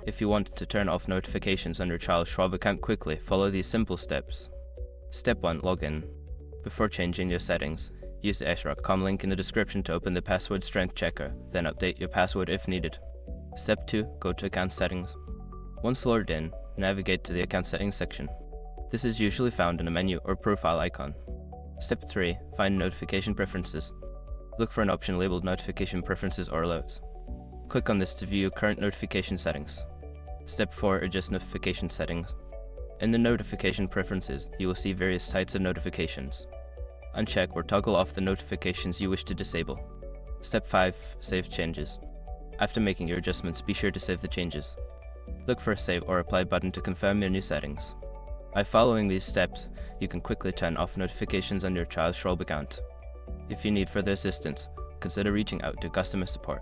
If you want to turn off notifications on your child's Schwab account quickly, follow these simple steps. Step 1. Log in. Before changing your settings, use the Schwab.com link in the description to open the password strength checker, then update your password if needed. Step 2. Go to account settings. Once logged in, navigate to the account settings section. This is usually found in a menu or profile icon. Step 3. Find notification preferences. Look for an option labeled notification preferences or alerts. Click on this to view your current notification settings. Step 4. Adjust notification settings. In the notification preferences, you will see various types of notifications. Uncheck or toggle off the notifications you wish to disable. Step 5. Save changes. After making your adjustments, be sure to save the changes. Look for a Save or Apply button to confirm your new settings. By following these steps, you can quickly turn off notifications on your child's Schwab account. If you need further assistance, consider reaching out to customer support.